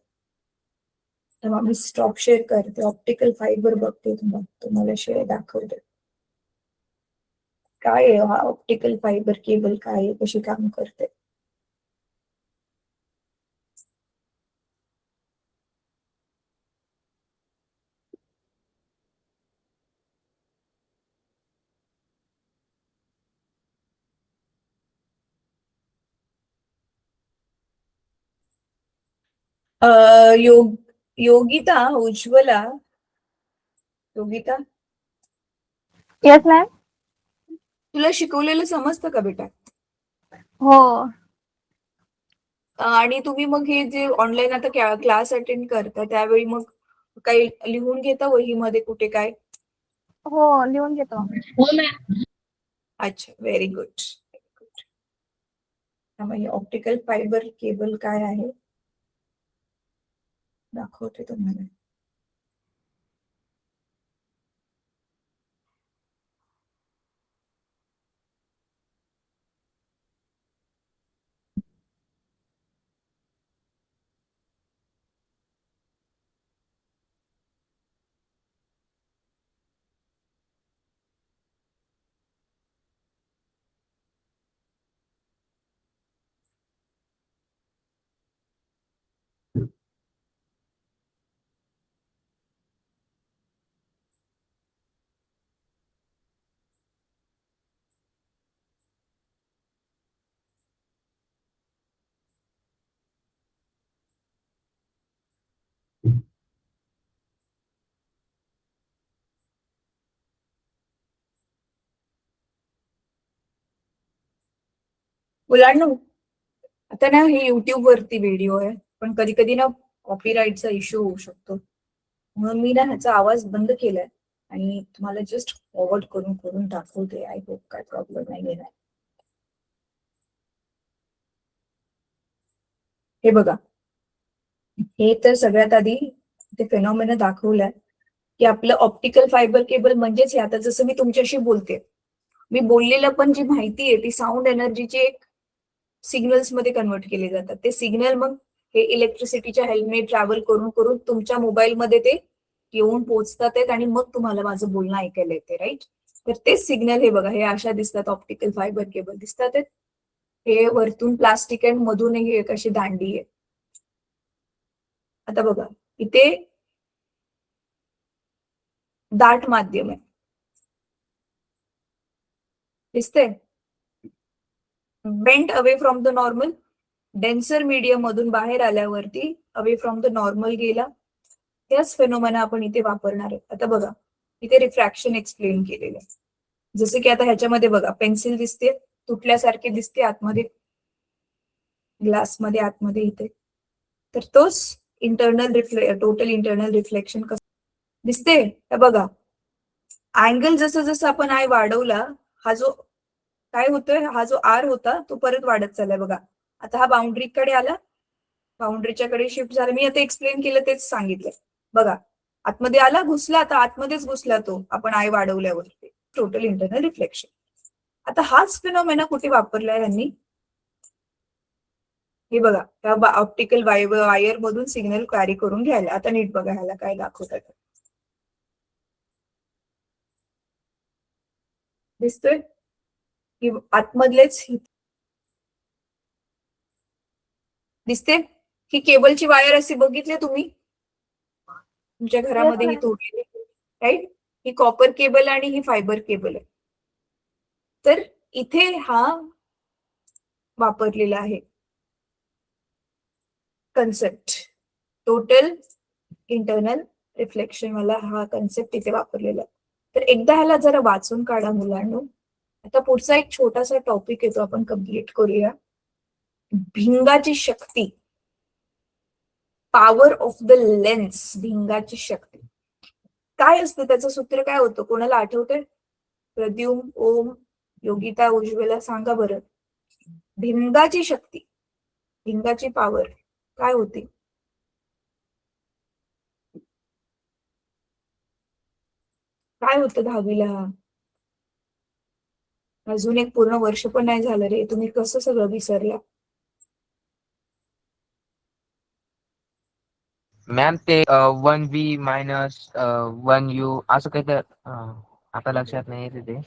तेव्हा मी स्टॉप शेअर करते, ऑप्टिकल फायबर बघते, तुम्हाला शेअर दाखवते काय आहे हा ऑप्टिकल फायबर केबल, काय आहे, कशी काम करते. Yogita, Ujjwala, Yogita, yes ma'am. तुला शिकवलेलं समजतं का बेटा? हो. आणि तुम्ही मग हे जे ऑनलाईन आता क्लास अटेंड करता त्यावेळी मग काही लिहून घेता वहीमध्ये कुठे काय? हो, लिहून घेतो. अच्छा, व्हेरी गुड. त्यामुळे ऑप्टिकल फायबर केबल काय आहे दाखवते तुम्हाला. मुलांनो, आता ना हे युट्यूब वरती व्हिडिओ आहे, पण कधी कधी ना कॉपीराईटचा इश्यू होऊ शकतो, म्हणून मी ना ह्याचा आवाज बंद केलाय आणि तुम्हाला जस्ट फॉरवर्ड करून करून दाखवते. आय होप काय प्रॉब्लेम नाही येणार. हे बघा, हे तर सगळ्यात आधी ते फेनॉमेना दाखवलाय की आपलं ऑप्टिकल फायबर केबल म्हणजेच हे. आता जसं मी तुमच्याशी बोलते, मी बोललेलं पण जी माहिती आहे ती साऊंड एनर्जीची एक सिग्नल्स मध्ये कन्वर्ट केले जातात. ते सिग्नल मग हे इलेक्ट्रिसिटीच्या हेल्मेट ट्रॅव्हल करून करून तुमच्या मोबाईलमध्ये ते येऊन पोहोचतात आहेत आणि मग तुम्हाला माझं बोलणं ऐकायला येते, राईट? तर ते सिग्नल हे बघा, हे अशा दिसतात, ऑप्टिकल फायबर केबल दिसतात आहेत. हे वरतून प्लास्टिक आहे, मधून ही एक अशी दांडी आहे. आता बघा, इथे दाट माध्यम आहे, दिसते? Bent away from the normal, denser medium मधून बाहेर आल्यावरती अवे फ्रॉम द नॉर्मल गेला. त्याच फेनोमेना आपण इथे वापरणार आहे. आता बघा, इथे रिफ्रॅक्शन एक्सप्लेन केलेलं आहे. जसं की आता ह्याच्यामध्ये बघा, पेन्सिल दिसते, तुटल्यासारखे दिसते आतमध्ये, ग्लासमध्ये आतमध्ये इथे. तर तोच टोटल इंटरनल रिफ्लेक्शन कसं दिसते हे बघा. अँगल जसं जसं आपण आय वाढवला, हा जो काय होतोय, हा जो आर होता तो परत वाढत चाललाय बघा. आता हा बाउंड्रीकडे आला, बाउंड्रीच्या कडे शिफ्ट झाला. मी आता एक्सप्लेन केलं तेच सांगितलंय बघा. आतमध्ये आला, घुसला, आता आतमध्येच घुसला तो आपण आय वाढवल्यावरती. Total internal reflection. आता हाच फिनॉमेना कुठे वापरलाय यांनी, हे बघा, त्या ऑप्टिकल वायर मधून सिग्नल कॅरी करून घ्यायला. आता नीट बघा ह्याला काय दाखवतात. दिसतोय की आतमधलेच दिसते ही केबलची वायर अशी बघितली तुम्ही तुमच्या घरामध्ये ही ma'am. तोडलेली राईट ही कॉपर केबल आणि ही फायबर केबल आहे तर इथे हा वापरलेला आहे कन्सेप्ट टोटल इंटरनल रिफ्लेक्शन वाला हा कन्सेप्ट इथे वापरलेला आहे. तर एकदा ह्याला जरा वाचून काढा मुलांनो. आता पुढचा एक छोटासा टॉपिक येतो आपण कम्प्लीट करूया. भिंगाची शक्ती पॉवर ऑफ द लेन्स भिंगाची शक्ती काय असतं त्याचं सूत्र काय होतं कोणाला आठवतंय प्रद्युम ओम योगिता उज्ज्वला सांगा बरं भिंगाची शक्ती भिंगाची पॉवर काय होती काय होतं 10वीला अजून एक पूर्ण वर्ष पण नाही झालं रे तुम्ही कसं सगळं विसरला मॅम ते 1v मायनस 1u असं काही तर आता लक्षात नाही येते ते.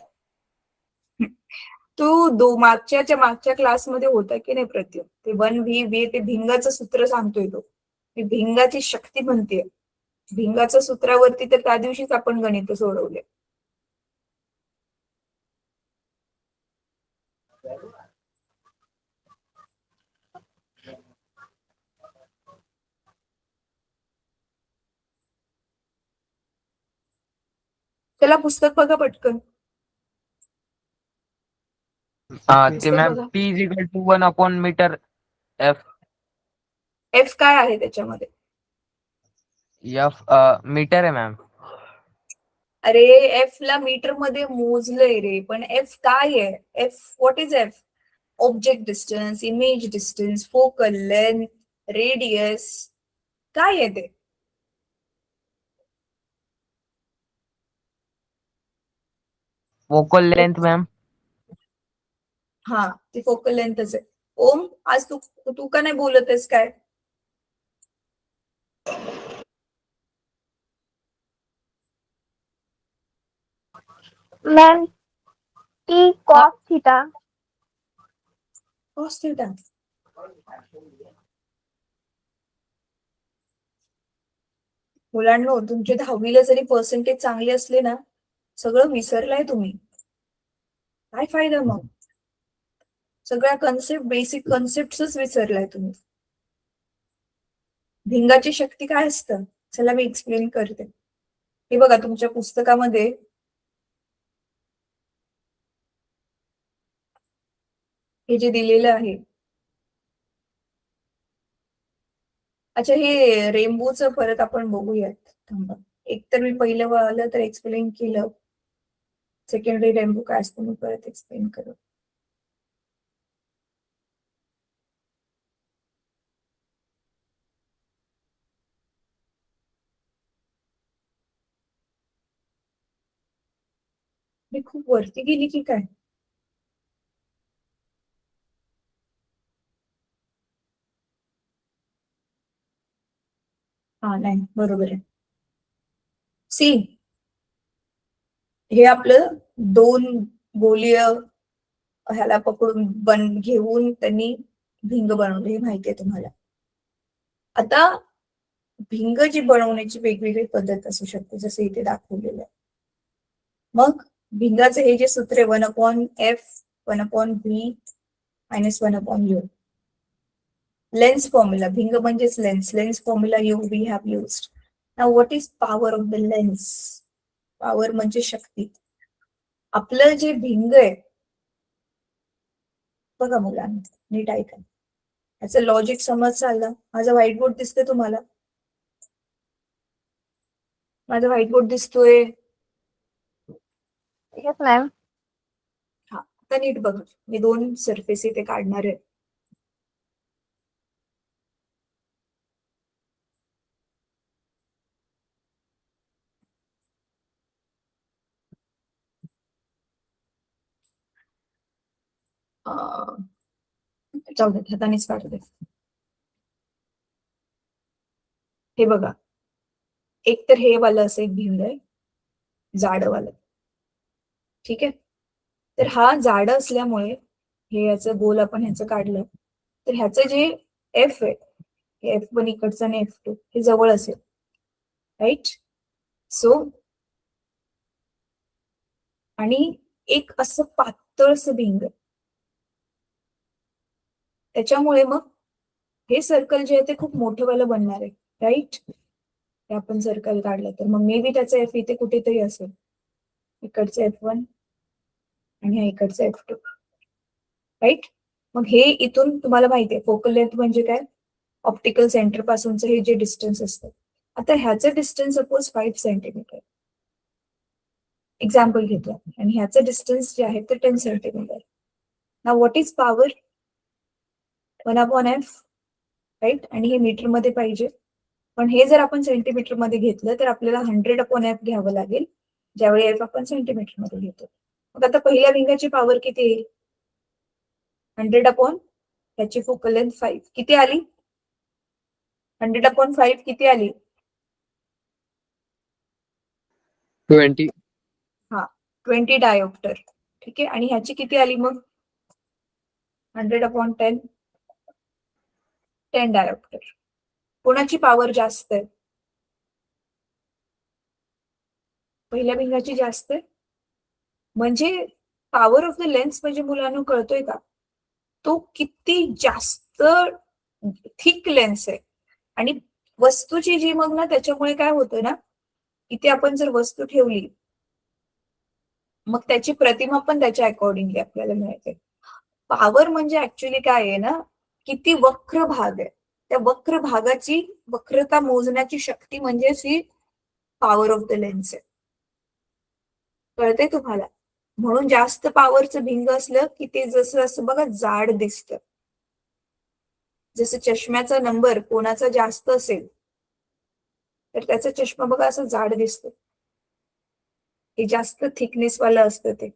तू मागच्या क्लासमध्ये होता की नाही प्रत्युम ते 1v ते भिंगाचं सूत्र सांगतोय तो ती भिंगाची शक्ती म्हणते भिंगाच्या सूत्रावरती तर त्या दिवशीच आपण गणित सोडवले त्याला पुस्तक बघा पटकन ते मॅम बघा. p is equal to 1 upon metre f f काय आहे त्याच्यामध्ये f मीटर आहे मॅम. अरे एफ ला मीटर मध्ये मोजलंय रे पण एफ काय आहे f what is f object distance image distance focal length radius काय आहे ते फोकल लेंथ मॅम. हा ती फोकल लेंथच आहे ओम आज तू तू का नाही बोलत आहेस काय ma'am T cos theta cos theta मुलांनो तुमचे 10वीला जरी पर्सेंटेज चांगले असले ना सगळं विसरलाय तुम्ही काय फायदा मग सगळ्या कन्सेप्ट बेसिक कन्सेप्टच विसरलाय तुम्ही भिंगाची शक्ती काय असतं चला मी एक्सप्लेन करते हे बघा तुमच्या पुस्तकामध्ये हे जे दिलेलं आहे अच्छा हे रेनबोचं परत आपण बघूयात थांबा एक तर मी पहिलं आलं तर एक्सप्लेन केलं सेकंडरी रेनबो काय असतं मी परत एक्सप्लेन करू मी खूप वरती गेली की काय हा नाही बरोबर आहे सी हे आपलं दोन गोलीय ह्याला पकडून घेऊन त्यांनी भिंग बनवली हे माहितीये तुम्हाला आता भिंग जी बनवण्याची वेगवेगळी पद्धत असू शकते जसं इथे दाखवलेलं आहे मग भिंगाचे हे जे सूत्र 1/f 1/v -1/u lens formula भिंग म्हणजेच lens formula we have used now what is power of the lens power म्हणजे शक्ती आपलं जे भिंग आहे बघा मुलांना नीट ऐका याचं लॉजिक समज चाललं माझा व्हाईट बोर्ड दिसतोय तुम्हाला माझा व्हाईट बोर्ड दिसतोय येस मॅम हा आता नीट बघा मी 2 सरफेस इथे काढणार आहे जाऊ दे हातानेच काढू दे हे बघा एक तर हे वाला असं एक भिंग आहे जाडवालं ठीक आहे तर हा जाड असल्यामुळे हे याचं गोल आपण ह्याचं काढलं तर ह्याचं जे एफ आहे F1 इकडचं आणि F2 हे जवळ असेल, राईट? सो आणि एक असं पातळसं भिंग, त्याच्यामुळे मग हे सर्कल जे आहे ते खूप मोठंवालं बनणार आहे, राईट? हे आपण सर्कल काढलं तर मग मे बी त्याचं एफ इथे कुठेतरी असेल, इकडचं F1 आणि हा इकडचं F2, राईट? मग हे इथून तुम्हाला माहिती आहे फोकल लेंथ म्हणजे काय, ऑप्टिकल सेंटर पासूनचं हे जे डिस्टन्स असतं. आता ह्याचं डिस्टन्स सपोज 5 सेंटीमीटर एक्झाम्पल घेतो आणि ह्याचं डिस्टन्स जे आहे ते 10 सेंटीमीटर. ना what is power 1/f, right? आणि हे मीटर मध्ये पाहिजे, पण हे जर आपण सेंटीमीटर मध्ये घेतलं तर आपल्याला 100/f घ्यावं लागेल, ज्यावेळी एफ आपण सेंटीमीटर मध्ये घेतो. मग आता पहिल्या भिंगाची पॉवर किती येईल? 100 त्याची फोकल लेंथ 5 किती आली? 100/5 किती आली? 20. 20 डायोप्टर, ठीक आहे? आणि ह्याची किती आली मग? 100/10 10 डायोप्टर. कोणाची पॉवर जास्त आहे? पहिल्या भिंगाची जास्त आहे. म्हणजे पॉवर ऑफ द लेन्स म्हणजे मुलांना कळतोय का, तो किती जास्त थिक लेन्स आहे. आणि वस्तूची जी मग ना त्याच्यामुळे काय होतं ना, इथे आपण जर वस्तू ठेवली मग त्याची प्रतिमा पण त्याच्या अकॉर्डिंगली आपल्याला मिळते. पॉवर म्हणजे ऍक्च्युली काय आहे ना, किती वक्र भाग आहे, त्या वक्र भागाची वक्रता मोजण्याची शक्ती म्हणजेच ही पॉवर ऑफ द लेन्स आहे. कळतंय तुम्हाला? म्हणून जास्त पॉवरचं भिंग असलं की ते जसं असं बघा जाड दिसतं. जसं चष्म्याचा नंबर कोणाचा जास्त असेल तर त्याचा चष्मा बघा असं जाड दिसतो, हे जास्त थिकनेस वाला असतं ते.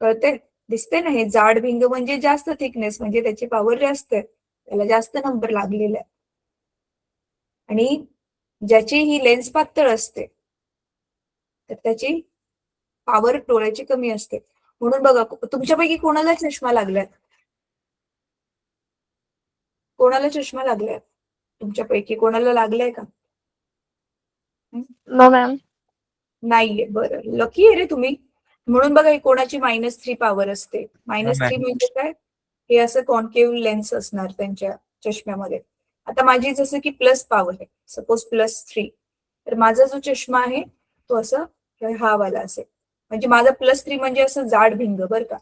कळते? दिसते ना, हे जाड भिंग म्हणजे जास्त थिकनेस म्हणजे त्याची पॉवर जास्त आहे, त्याला जास्त नंबर लागलेला आहे. आणि ज्याची ही लेन्स पातळ असते तर त्याची पॉवर डोळ्याची कमी असते. म्हणून बघा तुमच्यापैकी कोणाला चष्मा लागलाय? कोणाला चष्मा लागलाय तुमच्यापैकी? कोणाला लागलाय का? No ma'am. नाहीये. बरं, लकी आहे रे तुम्ही. म्हणून बघा ही कोणाची -3 पॉवर असते. -3 म्हणजे काय, हे असं कॉन्केव्ह लेन्स असणार त्यांच्या चष्म्यामध्ये. आता माझी जसं की प्लस पॉवर आहे, सपोज +3, तर माझा जो चष्मा आहे तो असं हा वाला असेल. म्हणजे माझा +3 म्हणजे असं जाड भिंग बरं का.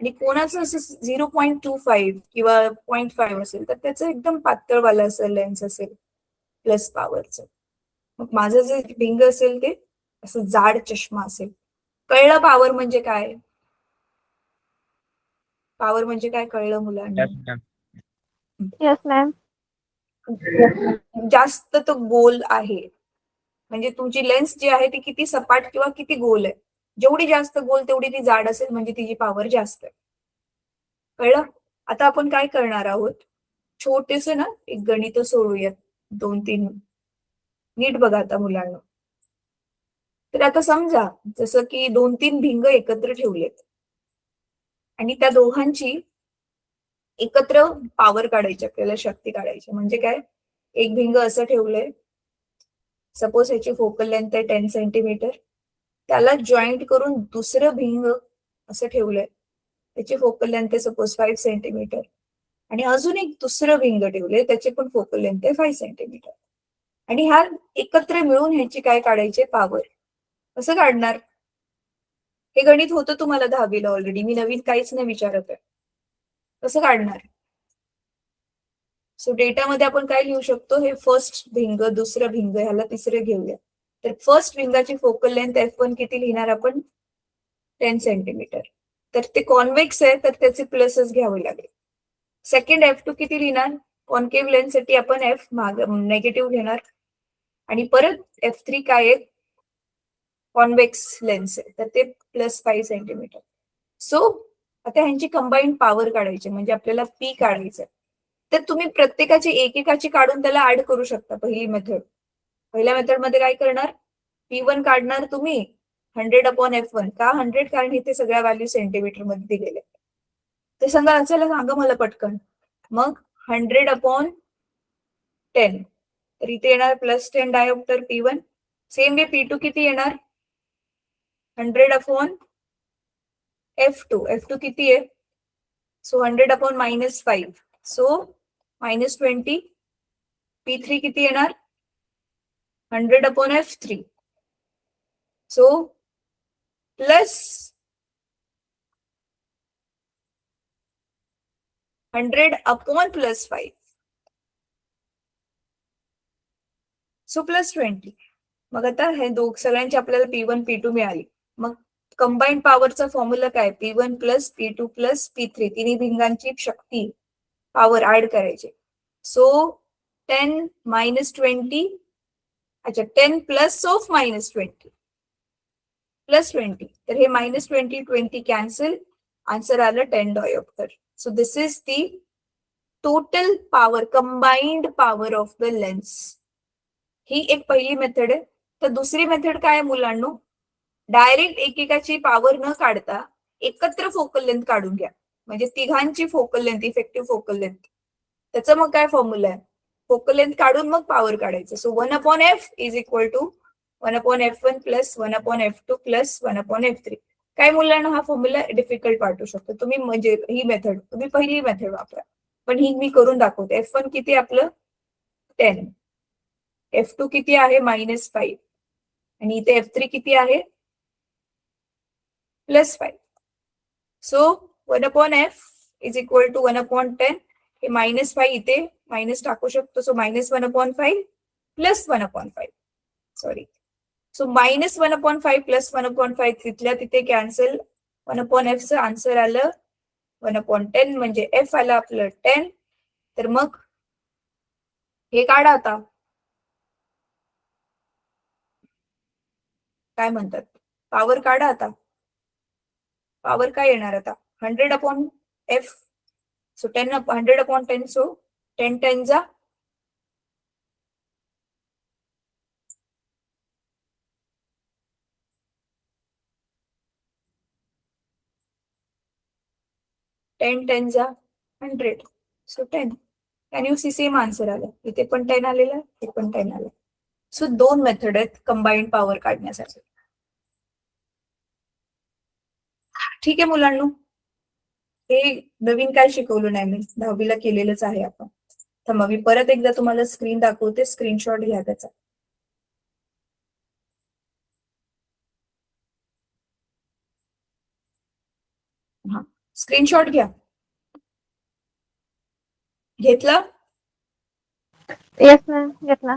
आणि कोणाचं असं 0.25 किंवा 0.5 असेल तर त्याचं एकदम पातळवाला असं लेन्स असेल प्लस पॉवरचं. मग माझं जे भिंग असेल ते असं जाड चष्मा असेल. कळलं पॉवर म्हणजे काय? पॉवर म्हणजे काय कळलं मुलांना? Yes ma'am. जास्त तो गोल आहे, म्हणजे तुमची लेन्स जी आहे ती किती सपाट किंवा किती गोल आहे. जेवढी जास्त गोल तेवढी ती जाड असेल म्हणजे तिची पॉवर जास्त आहे. कळलं? आता आपण काय करणार आहोत, छोटेस ना एक गणित सोडूयात, 2-3. नीट बघा आता मुलांना. तर आता समजा जसं की 2-3 भिंग एकत्र ठेवलेत आणि त्या दोघांची एकत्र पॉवर काढायची, आपल्याला शक्ती काढायची. म्हणजे काय, एक भिंग असं ठेवलंय, सपोज ह्याची फोकल लेंथ आहे 10 सेंटीमीटर, त्याला जॉईंट करून दुसरं भिंग असं ठेवलंय, त्याची फोकल लेंथ आहे सपोज 5 सेंटीमीटर, आणि अजून एक दुसरं भिंग ठेवलंय, त्याची पण फोकल लेंथ आहे 5 सेंटीमीटर. आणि ह्या एकत्र मिळून ह्याची काय काढायचे, पॉवर. कसं काढणार? हे गणित होतं तुम्हाला 10वीला ऑलरेडी, मी नवीन काहीच नाही विचारत आहे. कसं काढणार? सो डेटामध्ये आपण काय लिहू शकतो, हे फर्स्ट भिंग, दुसरं भिंग, ह्याला तिसरं घेऊया. तर फर्स्ट भिंगाची फोकल लेंथ F1 किती लिहिणार आपण? 10 सेंटीमीटर. तर ते कॉन्व्हेक्स आहे तर त्याचे प्लसच घ्यावे लागेल. सेकंड F2 किती लिहिणार? कॉन्केव्ह लेन्स साठी आपण F नेगेटिव्ह घेणार. आणि परत F3 काय आहे? कॉन्व्हेक्स लेन्स आहे तर ते +5 सेंटीमीटर. सो आता ह्यांची कंबाईंड पॉवर काढायची, म्हणजे आपल्याला P काढायचं. तर तुम्ही प्रत्येकाची एकेकाची काढून त्याला ऍड करू शकता. पहिली मेथड, पहिल्या मेथड मध्ये काय करणार, P1 काढणार तुम्ही 100/F1 का 100? कारण इथे सगळ्या व्हॅल्यू सेंटीमीटर मध्ये दिलेल्या आहेत. ते सांगा चला सांगा मला पटकन. मग 100/10 तर इथे येणार +10 dioptre P1. Same way P2 किती येणार? 100/F2. F2 किती आहे? सो 100/-5. सो -20. P3 किती येणार? 100/F3. So plus 100/+5. सो +20. मग आता हे सगळ्यांची आपल्याला P1 P2 मिळाली. मग कंबाईंड पॉवरचा फॉर्म्युला काय? P1 + P2 + P3 तिन्ही भिंगांची शक्ती पॉवर ऍड करायची. सो 10 - 20. अच्छा 10 + -20 +20. तर हे -20 20 कॅन्सल. आन्सर आलं 10 dioptre. So this is the total power, combined power of the lens. ही एक पहिली मेथड आहे. तर दुसरी मेथड काय आहे मुलांनो? डायरेक्ट एकेकाची पॉवर न काढता एकत्र फोकल लेंथ काढून घ्या. म्हणजे तिघांची focal length, effective focal length. त्याचं मग काय फॉर्म्युला आहे? फोकल लेंथ काढून मग पॉवर काढायचं. So 1/F is equal to 1/F1 + 1/F2 + 1/F3. काय मुलांना हा फॉर्म्युला डिफिकल्ट वाटू शकतो. तुम्ही म्हणजे ही मेथड तुम्ही पहिली मेथड वापरा. पण ही मी करून दाखवते. F1 किती आपलं? 10. F2 किती आहे? -5. आणि इथे F3 किती आहे? +5. So 1/F is equal to 1/10. हे -5 इथे मायनस टाकू शकतो. सो -1/5 + 1/5. सॉरी. सो -1/5 + 1/5 तिथल्या तिथे कॅन्सल. 1/Fचं आन्सर आलं 1/10. म्हणजे F आलं आपलं 10. तर मग हे काढा आता. काय म्हणतात? पॉवर काढा आता. पॉवर काय येणार आता? 100/F. सो 100/10. सो 10 10 जा 10 10 जा 100. So 10. Can you see same answer आलं. इथे पण 10 आलेलं, इथे पण 10 आलं. सो 2 मेथड आहेत कंबाईंड पॉवर काढण्यासाठी. ठीक आहे मुलांनो. हे नवीन काय शिकवलं नाही मी, 10वीला केलेलंच आहे आपण. थांबा मी परत एकदा तुम्हाला स्क्रीन दाखवते. स्क्रीनशॉट घ्या त्याचा. हा स्क्रीनशॉट घ्या. घेतला? येस मॅम, घेतला.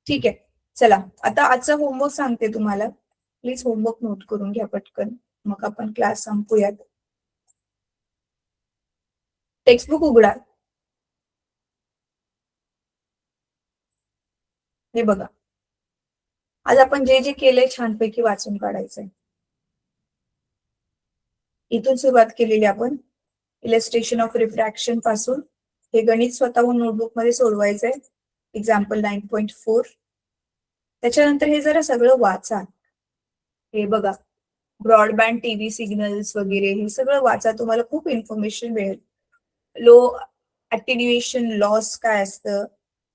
ठीक आहे. चला आता आजचा होमवर्क सांगते तुम्हाला. प्लीज होमवर्क नोट करून घ्या पटकन. मग आपण क्लास संपूयात. टेक्स्टबुक उघडा. हे बघा. आज आपण जे जे केलंय छानपैकी वाचून काढायचंय. इथून सुरुवात केलेली आपण इलस्ट्रेशन ऑफ रिफ्रॅक्शन पासून. हे गणित स्वतःहून नोटबुक मध्ये सोडवायचंय. एक्झाम्पल 9.4. त्याच्यानंतर हे जरा सगळं वाचा. हे बघा ब्रॉडबँड टीव्ही सिग्नल्स वगैरे हे सगळं वाचा. तुम्हाला खूप इन्फॉर्मेशन मिळेल. लो अटेन्युएशन लॉस काय असतं,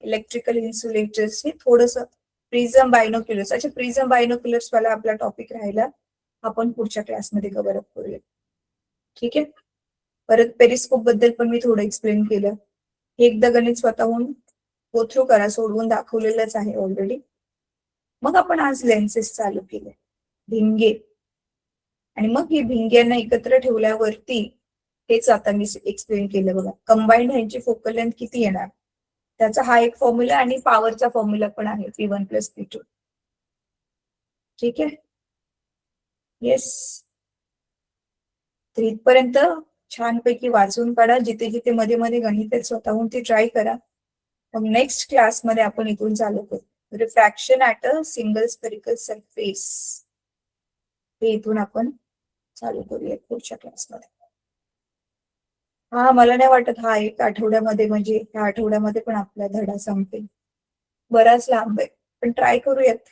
इलेक्ट्रिकल इन्सुलेटर्स, हे थोडंसं. प्रिझम बायनोक्युलर्स. अच्छा प्रिझम बायनोक्युलर्स वाला आपला टॉपिक राहिला. आपण पुढच्या क्लासमध्ये कव्हर अप करूया. ठीक आहे. परत पेरिस्कोप बद्दल पण मी थोडं एक्सप्लेन केलं. हे एकदा गणित स्वतःहून गो थ्रू करा. सोडवून दाखवलेलंच आहे ऑलरेडी. मग आपण आज लेन्सेस चालू केले. भिंगे. आणि मग हे भिंग्यांना एकत्र ठेवल्यावरती हेच आता मी एक्सप्लेन केलं बघा. कंबाईंड ह्यांची फोकल लेंथ किती येणार त्याचा हा एक फॉर्म्युला आणि पॉवरचा फॉर्म्युला पण आहे P1 + P2. ठीक आहे. येस. तर इथपर्यंत छानपैकी वाचून काढा. जिथे जिथे मध्ये मध्ये गणित आहेत स्वतःहून ते ट्राय करा. मग नेक्स्ट क्लासमध्ये आपण इथून चालू करू. Refraction at a single spherical surface. हे इथून आपण चालू करूया पुढच्या क्लासमध्ये. हा मला नाही वाटत हा एक आठवड्यामध्ये म्हणजे ह्या आठवड्यामध्ये पण आपला धडा संपेल. बराच लांब आहे पण ट्राय करूयात.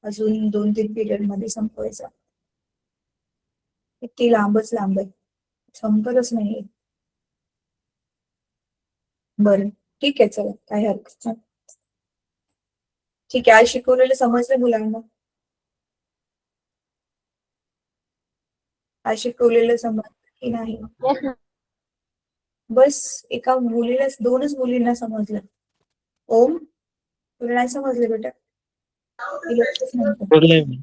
अजून 2-3 पिरियड मध्ये संपवायचा. किती लांबच लांब आहे, संपतच नाहीये. बरं ठीक आहे, चला काही हरकत नाही. ठीक आहे, आज शिकवलेलं समजलं मुलांना? आज शिकवलेलं समजलं की नाही? Yes ma'am. बस एका मुलीला, 2च मुलींना समजलं. ओम, तुला नाही समजलं बेटा? ती लक्षच नव्हतं.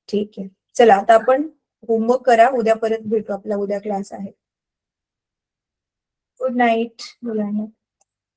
ठीक आहे, चला आता आपण होमवर्क करा, उद्या परत भेटू, आपला उद्या क्लास आहे. गुड नाईट मुलांना.